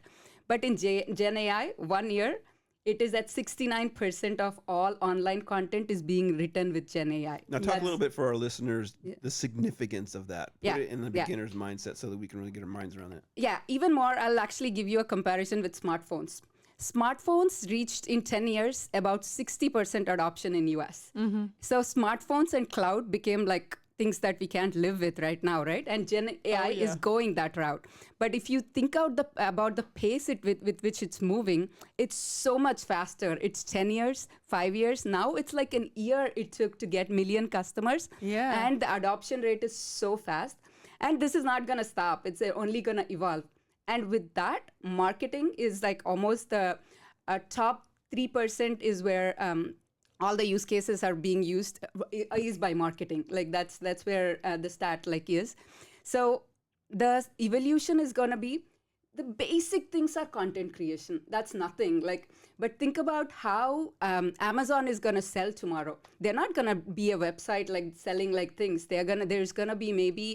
But in Gen AI, 1 year, it is at 69% of all online content is being written with Gen AI. Now talk a little bit for our listeners, the significance of that. Put it in the beginner's mindset so that we can really get our minds around it. Yeah, even more, I'll actually give you a comparison with smartphones. Smartphones reached in 10 years about 60% adoption in US. So smartphones and cloud became like, things that we can't live with right now, right? And Gen AI yeah. is going that route. But if you think out about the pace with which it's moving, it's so much faster. It's 10 years, 5 years. Now it's like an year it took to get million customers. Yeah. And the adoption rate is so fast. And this is not going to stop. It's only going to evolve. And with that, marketing is like almost the top 3% is where all the use cases are being used is by marketing. Like that's where the stat like is. So the evolution is going to be the basic things are content creation. That's nothing. But think about how Amazon is going to sell tomorrow. They're not going to be a website like selling like things. There's going to be maybe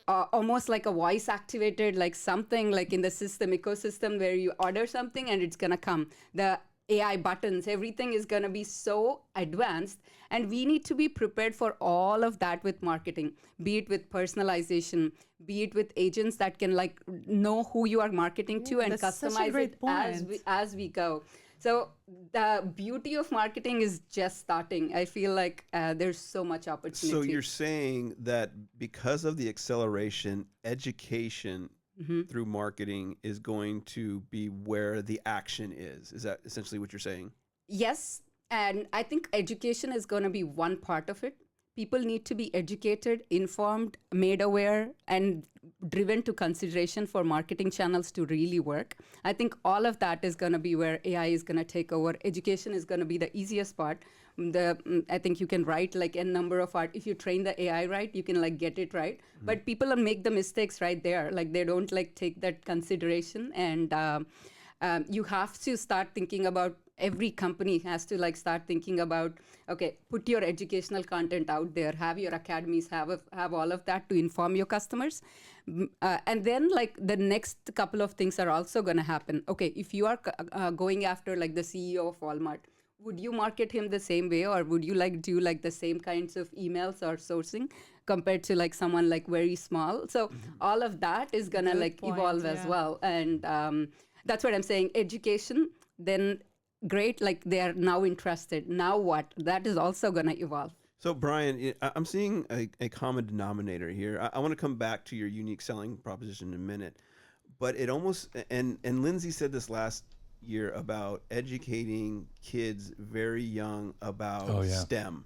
almost like a voice activated, like something like in the ecosystem where you order something and it's going to come. The AI buttons, everything is going to be so advanced. And we need to be prepared for all of that with marketing, be it with personalization, be it with agents that can like know who you are marketing to and that's such a customize great it as we go. So the beauty of marketing is just starting. I feel like there's so much opportunity. So you're saying that because of the acceleration, education through marketing is going to be where the action is. Is that essentially what you're saying? Yes. And I think education is going to be one part of it. People need to be educated, informed, made aware, and driven to consideration for marketing channels to really work. I think all of that is going to be where AI is going to take over. Education is going to be the easiest part. I think you can write like a number of art. If you train the AI right, you can like get it right. But people make the mistakes right there. Like they don't like take that consideration. And you have to start thinking about, every company has to like start thinking about, okay, put your educational content out there, have your academies, have all of that to inform your customers. And then like the next couple of things are also going to happen. Okay, if you are going after like the CEO of Walmart, would you market him the same way, or would you like do like the same kinds of emails or sourcing compared to like someone like very small? So all of that is going to like evolve as well. And that's what I'm saying. Education, then great, like they are now interested. Now what? That is also going to evolve. So Brian, I'm seeing a common denominator here. I want to come back to your unique selling proposition in a minute, but it almost, and Lindsay said this last year about educating kids very young about STEM.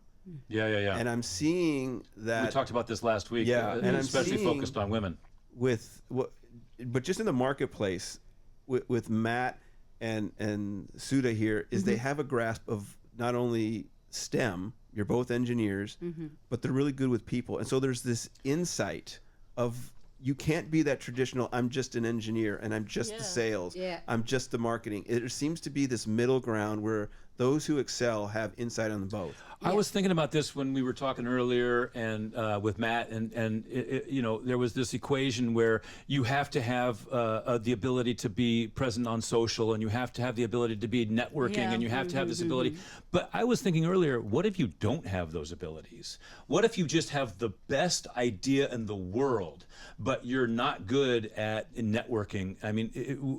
Yeah. And I'm seeing that We talked about this last week. Yeah, and I'm especially seeing focused on women. But just in the marketplace with Matt and Sudha here is they have a grasp of not only STEM, you're both engineers, but they're really good with people. And so there's this insight of, you can't be that traditional, I'm just an engineer and I'm just the sales, I'm just the marketing. It seems to be this middle ground where those who excel have insight on them both. I was thinking about this when we were talking earlier and with Matt, and you know, there was this equation where you have to have the ability to be present on social, and you have to have the ability to be networking, and you have to have this ability. But I was thinking earlier, what if you don't have those abilities? What if you just have the best idea in the world, but you're not good at networking? I mean,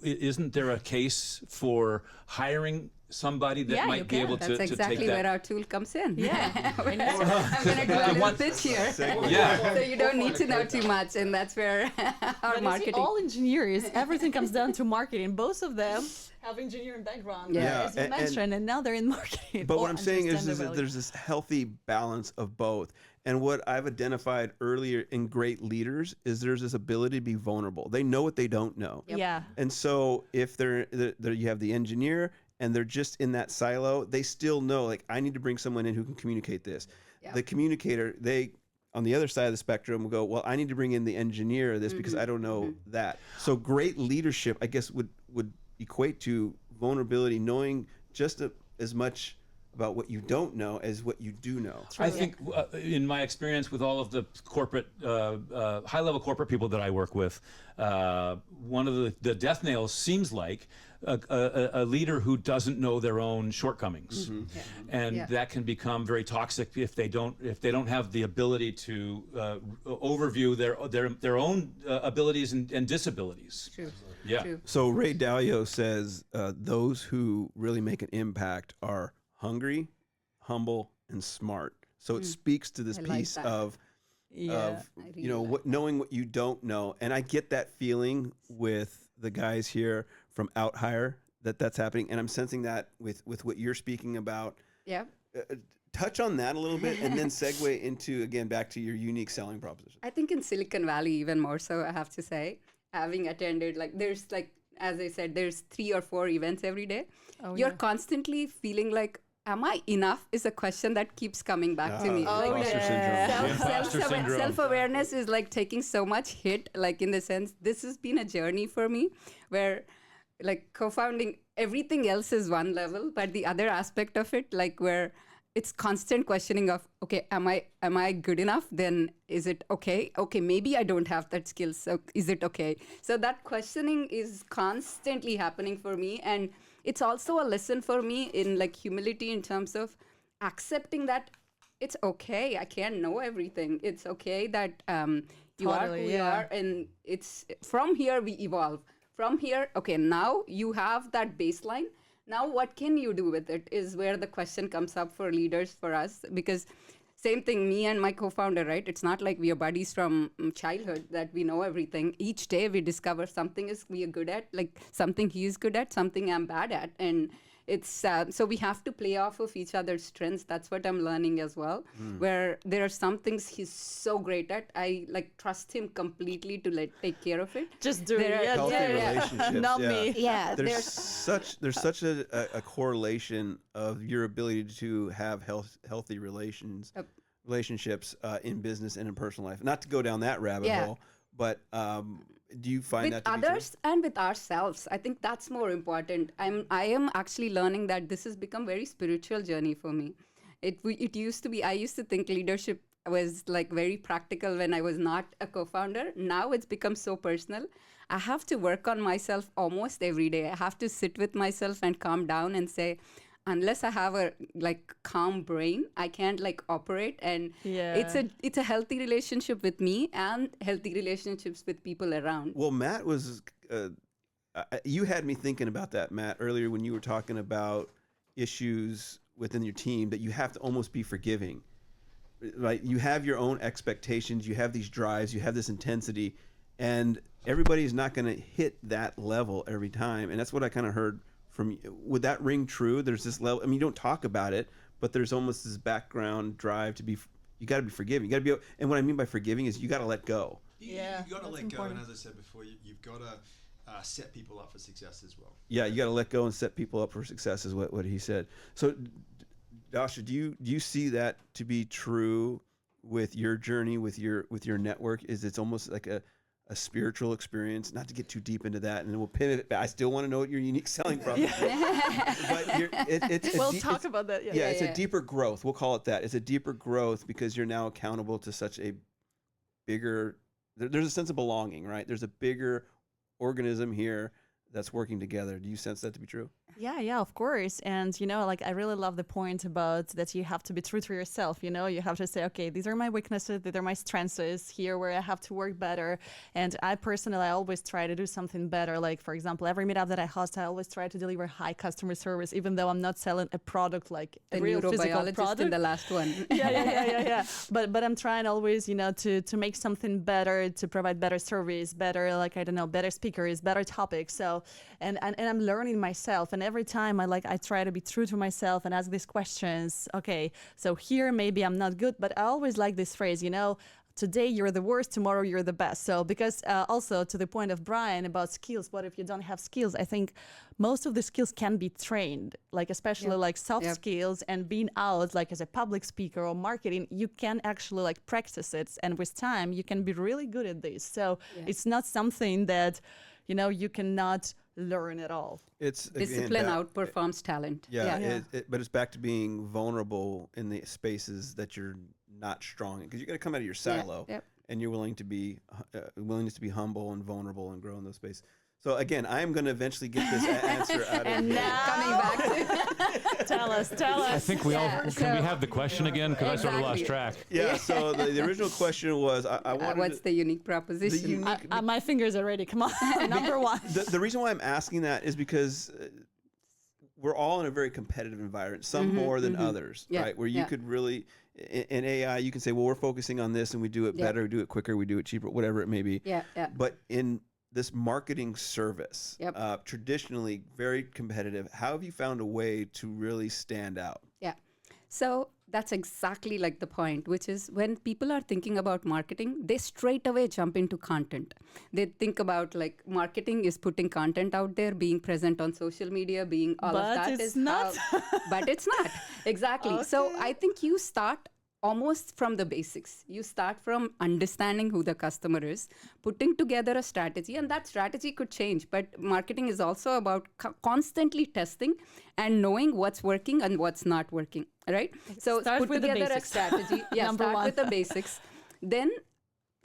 isn't there a case for hiring somebody that might be able to That's exactly take that? where our tool comes in. Yeah. I'm going to do a little pitch here. Yeah. So you don't need to know too much, and that's where our But you see, marketing. all engineers, everything comes down to marketing. Both of them have engineering background, as you mentioned, and now they're in marketing. But what I'm saying is that there's this healthy balance of both. And what I've identified earlier in great leaders is there's this ability to be vulnerable. They know what they don't know. Yeah. And so if they're you have the engineer and they're just in that silo, they still know, like, I need to bring someone in who can communicate this. The communicator, they, on the other side of the spectrum, will go, well, I need to bring in the engineer of this because I don't know that. So great leadership, I guess, would equate to vulnerability, knowing just as much about what you don't know as what you do know. I think in my experience with all of the corporate, high-level corporate people that I work with, one of the death nails seems like a leader who doesn't know their own shortcomings, and that can become very toxic if they don't have the ability to overview their own abilities and disabilities. True. Yeah. True. So Ray Dalio says those who really make an impact are hungry, humble, and smart. So it speaks to this I like piece that. of of I you know really what knowing what you don't know, and I get that feeling with the guys here from Out Hire that's happening, and I'm sensing that with what you're speaking about. Yeah. Touch on that a little bit, and then segue into again back to your unique selling proposition. I think in Silicon Valley, even more so, I have to say, having attended, like, there's like, as I said, there's 3 or 4 events every day. You're constantly feeling like, am I enough? Is a question that keeps coming back to me. Imposter syndrome. Imposter syndrome. Self-awareness is like taking so much hit, like in the sense, this has been a journey for me where like co-founding, everything else is one level, but the other aspect of it, like where it's constant questioning of, okay, am I good enough? Then is it okay? Okay, maybe I don't have that skill, so is it okay? So that questioning is constantly happening for me, and it's also a lesson for me in like humility in terms of accepting that it's okay. I can't know everything. It's okay that you are who you are, and it's from here we evolve. From here, okay, now you have that baseline. Now, what can you do with it is where the question comes up for leaders, for us, because same thing, me and my co-founder, right? It's not like we are buddies from childhood that we know everything. Each day we discover something is we are good at, like something he is good at, something I'm bad at. And it's so we have to play off of each other's strengths. That's what I'm learning as well, where there are some things he's so great at. I like trust him completely to take care of it. Just do it. Healthy relationships. Not me. Yeah, There's such a correlation of your ability to have healthy relationships in business and in personal life. Not to go down that rabbit hole, but do you find with that to be others and with ourselves? I think that's more important. I am actually learning that this has become very spiritual journey for me. It used to be, I used to think leadership was like very practical when I was not a co-founder. Now it's become so personal. I have to work on myself almost every day. I have to sit with myself and calm down and say, unless I have a like calm brain, I can't like operate. And it's a healthy relationship with me and healthy relationships with people around. Well, Matt was, you had me thinking about that, Matt, earlier when you were talking about issues within your team that you have to almost be forgiving. Right? You have your own expectations, you have these drives, you have this intensity, and everybody's not going to hit that level every time. And that's what I kind of heard from you. Would that ring true? There's this level, I mean, you don't talk about it, but there's almost this background drive to be, you got to be forgiving. You got to be, and what I mean by forgiving is you got to let go. You got to let go, and as I said before, you've got to set people up for success as well. Yeah, you got to let go and set people up for success is what he said. So, Dasha, do you see that to be true with your journey, with your network? Is it's almost like a spiritual experience? Not to get too deep into that, and then we'll pivot it back. I still want to know what your unique selling proposition is. We'll talk about that. Yeah, it's a deeper growth. We'll call it that. It's a deeper growth because you're now accountable to such a bigger, there's a sense of belonging, right? There's a bigger organism here that's working together. Do you sense that to be true? Yeah, of course. And, like, I really love the point about that you have to be true to yourself. You have to say, okay, these are my weaknesses, these are my strengths, here where I have to work better. And I personally, I always try to do something better. Like, for example, every meetup that I host, I always try to deliver high customer service, even though I'm not selling a product like a real physical product. In the last one. Yeah. But I'm trying always, to make something better, to provide better service, better, like, I don't know, better speakers, better topics. So, and I'm learning myself. And every time I try to be true to myself and ask these questions. Okay, so here maybe I'm not good, but I always like this phrase, today you're the worst, tomorrow you're the best. So because also to the point of Brian about skills, what if you don't have skills? I think most of the skills can be trained, like especially like soft skills and being out like as a public speaker or marketing, you can actually like practice it. And with time, you can be really good at this. So it's not something that, you cannot learn at all. It's discipline outperforms talent. But it's back to being vulnerable in the spaces that you're not strong in, because you're going to come out of your silo and you're willing to be willingness to be humble and vulnerable and grow in those spaces. So again, I am going to eventually get this answer out and of you. now, coming back to tell us. I think we all, can we have the question again? Because I sort of lost track. Yeah, so the original question was, I wanted what's the unique proposition? My fingers are ready. Come on, number one. The reason why I'm asking that is because we're all in a very competitive environment, some more than others, right? Where you could really, in AI, you can say, well, we're focusing on this and we do it better, we do it quicker, we do it cheaper, whatever it may be. Yeah. But in this marketing service, traditionally very competitive, how have you found a way to really stand out? Yeah. So that's exactly like the point, which is when people are thinking about marketing, they straight away jump into content. They think about like marketing is putting content out there, being present on social media, being all of that. But it's is not. But it's not. Exactly. So I think you start almost from the basics. You start from understanding who the customer is, putting together a strategy, and that strategy could change. But marketing is also about constantly testing and knowing what's working and what's not working, right? So Start put with the together a basics. strategy. Yeah, Number start one. with the basics. Then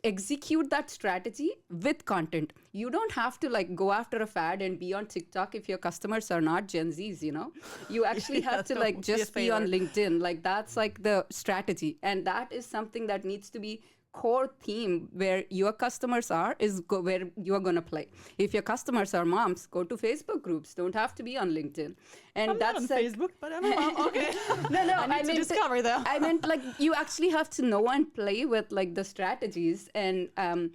execute that strategy with content. You don't have to like go after a fad and be on TikTok if your customers are not Gen Zs, you know. You actually have to like just be on LinkedIn. Like that's like the strategy. And that is something that needs to be core theme where your customers are where you're going to play. If your customers are moms, go to Facebook groups. Don't have to be on LinkedIn. And I'm that's not on like, Facebook, but I'm a mom. Okay. no, I need to discover them. I meant like you actually have to know and play with like the strategies. And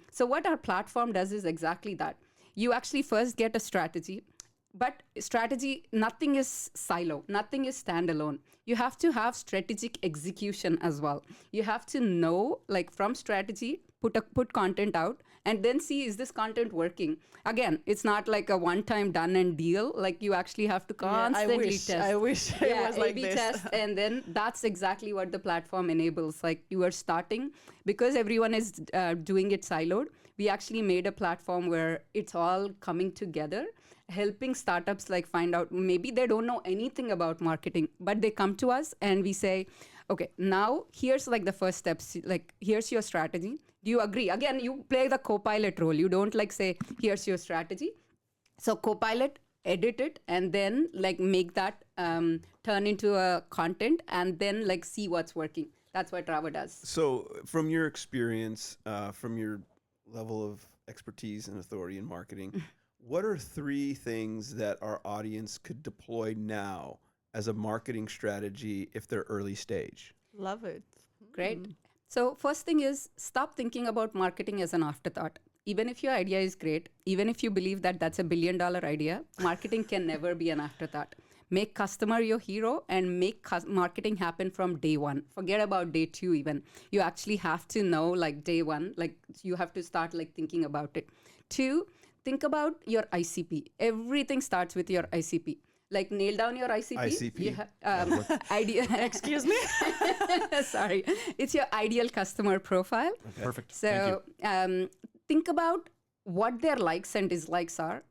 so what our platform does is exactly that. You actually first get a strategy, but strategy, nothing is silo, nothing is standalone. You have to have strategic execution as well. You have to know, like from strategy, put content out, and then see, is this content working? Again, it's not like a one-time done and deal. Like you actually have to constantly test. I wish it was like A/B this. test, and then that's exactly what the platform enables. Like you are starting, because everyone is doing it siloed, we actually made a platform where it's all coming together, helping startups like find out, maybe they don't know anything about marketing, but they come to us and we say, okay, now here's like the first steps, like here's your strategy. Do you agree? Again, you play the co-pilot role. You don't like say, here's your strategy. So co-pilot, edit it, and then like make that turn into a content, and then like see what's working. That's what Rava does. So from your experience, from your level of expertise and authority in marketing, what are 3 things that our audience could deploy now as a marketing strategy if they're early stage? Love it. Great. So first thing is stop thinking about marketing as an afterthought. Even if your idea is great, even if you believe that that's $1 billion idea, marketing can never be an afterthought. Make customer your hero and make marketing happen from day one. Forget about day 2 even. You actually have to know like day 1, like you have to start like thinking about it. 2, think about your ICP. Everything starts with your ICP. Like nail down your ICP. ICP? Idea. Excuse me? Sorry. It's your ideal customer profile. Okay. Perfect. So think about what their likes and dislikes are.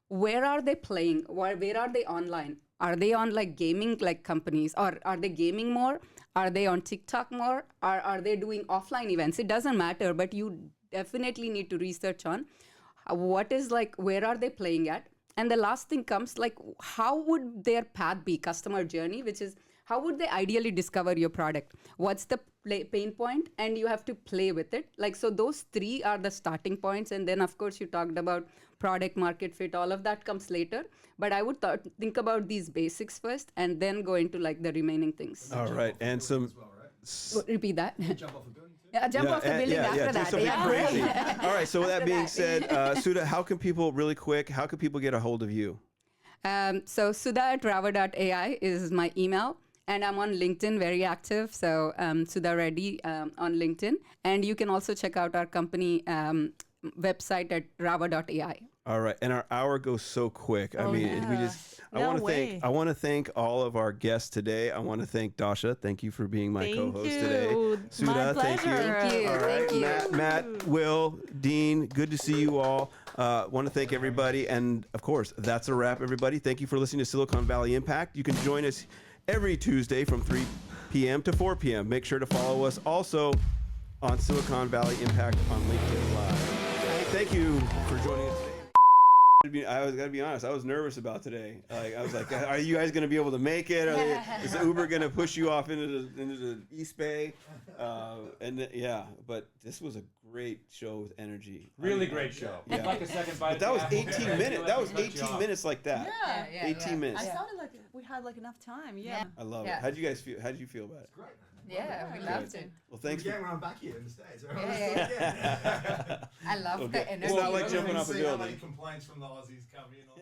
Where are they playing? Where are they online? Are they on like gaming like companies, or are they gaming more? Are they on TikTok more? Are they doing offline events? It doesn't matter, but you definitely need to research on what is like, where are they playing at? And the last thing comes like, how would their path be, customer journey, which is how would they ideally discover your product? What's the pain point? And you have to play with it. Like, so those 3 are the starting points. And then of course you talked about product market fit, all of that comes later. But I would think about these basics first and then go into like the remaining things. All right. And some... Repeat that. Jump off a building too? Yeah, jump off the building after do that. something Yeah. crazy. All right. So with that After being that. said, Sudha, how can people, really quick, how can people get a hold of you? So Sudha@rava.ai is my email. And I'm on LinkedIn, very active. So Sudha Reddy on LinkedIn. And you can also check out our company website at rava.ai. All right. And our hour goes so quick. I mean, we just... No way. I want to thank all of our guests today. I want to thank Dasha. Thank you for being my Thank co-host you. today. My Sudha, thank you. pleasure. Thank you. All right. Thank you. Matt, Will, Dean, good to see you all. Want to thank everybody. And of course, that's a wrap, everybody. Thank you for listening to Silicon Valley Impact. You can join us every Tuesday from 3 p.m. to 4 p.m. Make sure to follow us also on Silicon Valley Impact on LinkedIn Live. Thank you for joining us today. I was gotta be honest. I was nervous about today. Like I was like, "Are you guys gonna be able to make it? Is Uber gonna push you off into the East Bay?" But this was a great show with energy. Really great show. Yeah. Like a second bite. But that was of the apple. 18 minutes. That was 18 minutes like that. Yeah. 18 minutes. I sounded like we had like enough time. Yeah. I love Yeah. it. How'd you guys feel? How'd you feel about it? Great. Yeah, we loved it. Well, thanks. Again, when I'm back here in the States. I love the energy. It's not like jumping We'll off a see how building. many complaints from the Aussies come in on